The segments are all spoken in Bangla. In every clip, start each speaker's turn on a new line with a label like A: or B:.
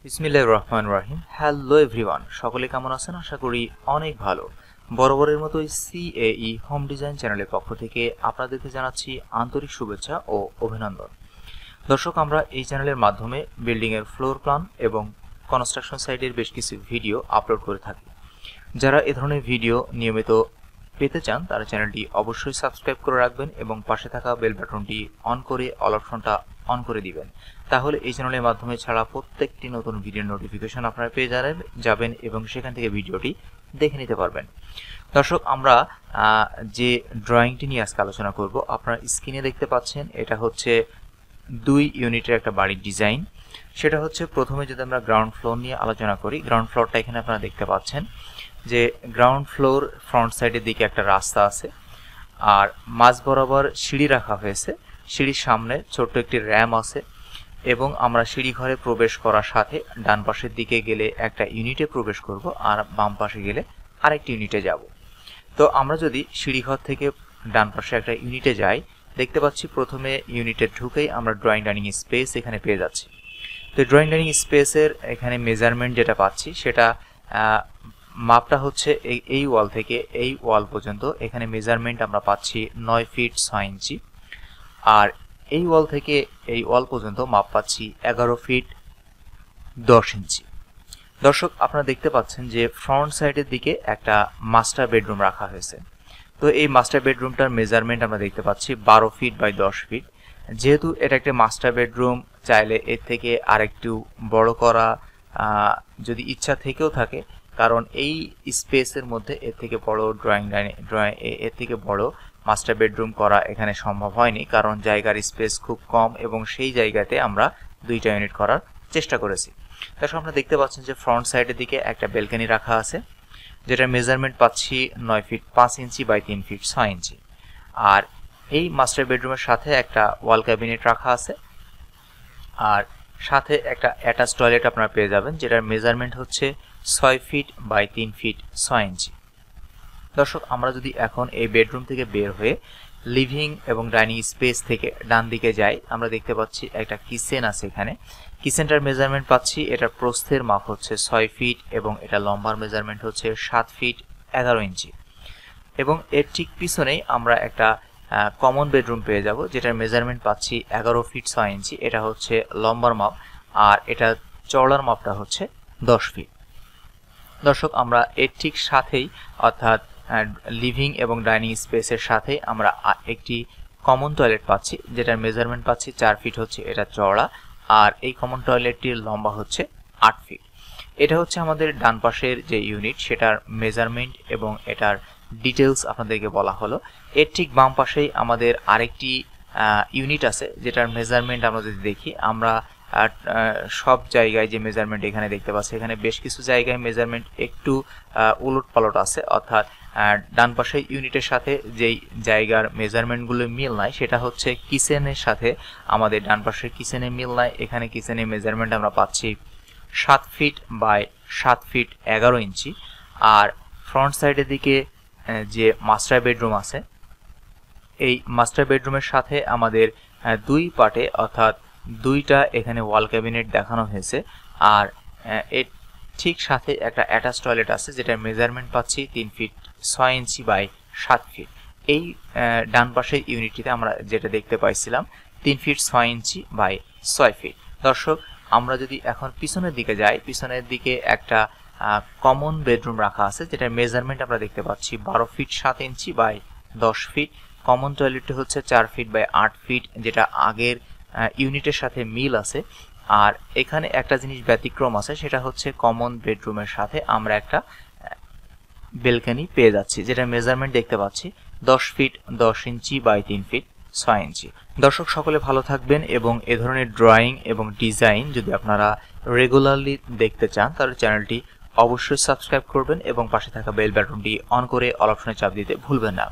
A: বিসমিল্লাহির রহমানির রহিম। হ্যালো এভরিওয়ান, সকলে কেমন আছেন? আশা করি অনেক ভালো। বরাবরের মতোই সিএই হোম ডিজাইন চ্যানেলের পক্ষ থেকে আপনাদেরকে জানাচ্ছি আন্তরিক শুভেচ্ছা ও অভিনন্দন। দর্শক, আমরা এই চ্যানেলের মাধ্যমে বিল্ডিংয়ের ফ্লোর প্ল্যান এবং কনস্ট্রাকশন সাইটের বেশ কিছু ভিডিও আপলোড করে থাকি। যারা এ ধরনের ভিডিও নিয়মিত পেতে চান তারা চ্যানেলটি অবশ্যই সাবস্ক্রাইব করে রাখবেন এবং পাশে থাকা বেল বাটনটি অন করে অল অপশনটা অন করে দিবেন। তাহলে এই চ্যানেলের মাধ্যমে ছাড়া প্রত্যেকটি নতুন ভিডিওর নোটিফিকেশন আপনারা পেয়ে যাবেন এবং সেখান থেকে ভিডিওটি দেখে নিতে পারবেন। দর্শক, আমরা যে ড্রয়িংটি নিয়ে আজকে আলোচনা করব, আপনারা স্ক্রিনে দেখতে পাচ্ছেন, এটা হচ্ছে 2 ইউনিটের একটা বাড়ির ডিজাইন। সেটা হচ্ছে প্রথমে যদি আমরা গ্রাউন্ড ফ্লোর নিয়ে আলোচনা করি, গ্রাউন্ড ফ্লোরটা এখানে আপনারা দেখতে পাচ্ছেন যে গ্রাউন্ড ফ্লোর ফ্রন্ট সাইডের দিকে একটা রাস্তা আছে আর মাঝ বরাবর সিঁড়ি রাখা হয়েছে। সিঁড়ির সামনে ছোট্ট একটি র্যাম আছে এবং আমরা সিঁড়ি ঘরে প্রবেশ করার সাথে ডান পাশের দিকে গেলে একটা ইউনিটে প্রবেশ করব আর বাম পাশে গেলে আরেকটি ইউনিটে যাব। তো আমরা যদি সিঁড়িঘর থেকে ডান পাশে একটা ইউনিটে যাই, দেখতে পাচ্ছি প্রথমে ইউনিটে ঢুকেই আমরা ড্রয়িং ডাইনিং স্পেস এখানে পেয়ে যাচ্ছি। তো ড্রয়িং ডাইনিং স্পেসের এখানে মেজারমেন্ট যেটা পাচ্ছি সেটা মাপটা হচ্ছে এই ওয়াল থেকে এই ওয়াল পর্যন্ত। এখানে মেজারমেন্ট আমরা পাচ্ছি 9 ফিট 6 ইঞ্চি, আর এই ওয়াল থেকে এই ওয়াল পর্যন্ত মাপ পাচ্ছি 11 ফিট 10 ইঞ্চি। দর্শক, আপনারা দেখতে পাচ্ছেন যে ফ্রন্ট সাইডের দিকে একটা মাস্টার বেডরুম রাখা হয়েছে। তো এই মাস্টার বেডরুমটার মেজারমেন্ট আমরা দেখতে পাচ্ছি 12 ফিট বাই 10 ফিট। যেহেতু এটা একটা মাস্টার বেডরুম, চাইলে এর থেকে আরেকটু বড় করা যদি ইচ্ছা থেকেও থাকে, কারণ এই স্পেসের মধ্যে এর থেকে বড় এর থেকে বড় মাস্টার বেডরুম করা এখানে সম্ভব হয়নি, কারণ জায়গার স্পেস খুব কম এবং সেই জায়গাতে আমরা 2টা ইউনিট করার চেষ্টা করেছি। তারপর আপনারা দেখতে পাচ্ছেন যে ফ্রন্ট সাইডের দিকে একটা ব্যালকনি রাখা আছে, যেটার মেজারমেন্ট পাচ্ছি 9 ফিট 5 ইঞ্চি বাই 3 ফিট 6 ইঞ্চি। আর এই মাস্টার বেডরুমের সাথে একটা ওয়াল ক্যাবিনেট রাখা আছে আর সাথে একটা অ্যাটাচ টয়লেট আপনারা পেয়ে যাবেন, যেটার মেজারমেন্ট হচ্ছে 6 ফিট বাই 3 ফিট 6 ইঞ্চি। দর্শক, আমরা যদি এখন এই বেডরুম থেকে বের হয়ে লিভিং এবং ডাইনিং স্পেস থেকে ডান দিকে যাই, আমরা দেখতে পাচ্ছি একটা কিচেন আছে। এখানে কিচেনটার মেজারমেন্ট পাচ্ছি, এটার প্রস্থের মাপ হচ্ছে 6 ফিট এবং এটা লম্বার মেজারমেন্ট হচ্ছে 7 ফিট 11 ইঞ্চি। এবং এর ঠিক পিছনেই আমরা একটা কমন বেডরুম পেয়ে যাব, যেটার মেজারমেন্ট পাচ্ছি 11 ফিট 6 ইঞ্চি। এটা হচ্ছে লম্বার মাপ আর এটা চওড়ার মাপটা হচ্ছে 10 ফিট। দর্শক, আমরা এর ঠিক সাথেই অর্থাৎ লিভিং এবং ডাইনিং স্পেসের সাথে আমরা একটি কমন টয়লেট পাচ্ছি, যেটার মেজারমেন্ট পাচ্ছি 4 ফিট হচ্ছে এটা চওড়া, আর এই কমন টয়লেটটির লম্বা হচ্ছে 8 ফিট। এটা হচ্ছে আমাদের ডান পাশের যে ইউনিট, সেটার মেজারমেন্ট এবং এটার ডিটেলস আপনাদেরকে বলা হলো। এর ঠিক বাম পাশেই আমাদের আরেকটি ইউনিট আছে, যেটার মেজারমেন্ট আমরা যদি দেখি, আমরা সব জায়গায় যে মেজারমেন্ট এখানে দেখতে পাচ্ছি, এখানে বেশ কিছু জায়গায় মেজারমেন্ট একটু উলট পালট আছে, অর্থাৎ ডান পাশের ইউনিটের সাথে যেই জায়গার মেজারমেন্টগুলো মিল নাই, সেটা হচ্ছে কিচেনের সাথে আমাদের ডান পাশের কিচেনে মিল নাই। এখানে কিচেনের মেজারমেন্ট আমরা পাচ্ছি 7 ফিট বাই 7 ফিট 11 ইঞ্চি। আর ফ্রন্ট সাইডের দিকে যে মাস্টার বেডরুম আছে, এই মাস্টার বেডরুমের সাথে আমাদের 2 পার্টে অর্থাৎ 2টা এখানে ওয়াল ক্যাবিনেট দেখানো হয়েছে, আর এর ঠিক সাথে একটা অ্যাটাচ টয়লেট আছে, যেটার মেজারমেন্ট পাচ্ছি 3 ফিট 6 ইঞ্চি বাই 7 ফিট। এই ডান পাশের ইউনিটটিতে আমরা যেটা দেখতে পাইছিলাম 3 ফিট 6 ইঞ্চি বাই 6 ফিট। দর্শক, আমরা যদি এখন পিছনের দিকে যাই, পিছনের দিকে একটা কমন বেডরুম রাখা আছে, যেটার মেজারমেন্ট আমরা দেখতে পাচ্ছি 12 feet 7 inch by 10 feet. Common টয়লেটটি হচ্ছে 4 ফিট বাই 8 ফিট, যেটা আগের ইউনিটের সাথে মিল আছে। আর এখানে একটা জিনিস ব্যতিক্রম আছে, সেটা হচ্ছে কমন বেডরুমের সাথে আমরা একটা বেলকনি পেয়ে যাচ্ছি, যেটা মেজারমেন্ট দেখতে পাচ্ছি 10 ফিট 10 ইঞ্চি বাই 3 ফিট 6 ইঞ্চি। দর্শক, সকলে ভালো থাকবেন এবং এ ধরনের ড্রয়িং এবং ডিজাইন যদি আপনারা রেগুলারলি দেখতে চান, তাহলে চ্যানেলটি অবশ্যই সাবস্ক্রাইব করবেন এবং পাশে থাকা বেল বাটনটি অন করে অল অপশনে চাপ দিতে ভুলবেন না।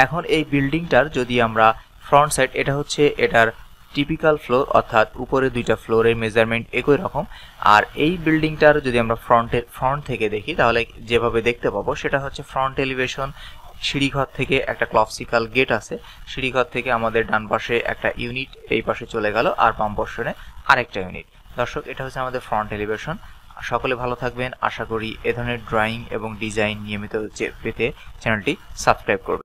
A: এখন এই বিল্ডিংটার যদি আমরা ফ্রন্ট সাইড, এটা হচ্ছে এটার টিপিক্যাল ফ্লোর, অর্থাৎ উপরে 2টা ফ্লোরের মেজারমেন্ট একই রকম। আর এই বিল্ডিংটার যদি আমরা ফ্রন্ট থেকে দেখি, তাহলে যেভাবে দেখতে পাবো সেটা হচ্ছে ফ্রন্ট এলিভেশন। সিঁড়িঘর থেকে একটা ক্লপসিক্যাল গেট আছে, সিঁড়িঘর থেকে আমাদের ডান পাশে একটা ইউনিট এই পাশে চলে গেল আর বাম পাশে আরেকটা ইউনিট। দর্শক, এটা হচ্ছে আমাদের ফ্রন্ট এলিভেশন। সকলে ভালো থাকবেন, আশা করি এ ধরনের ড্রয়িং এবং ডিজাইন নিয়মিত পেতে চ্যানেলটি সাবস্ক্রাইব করবেন।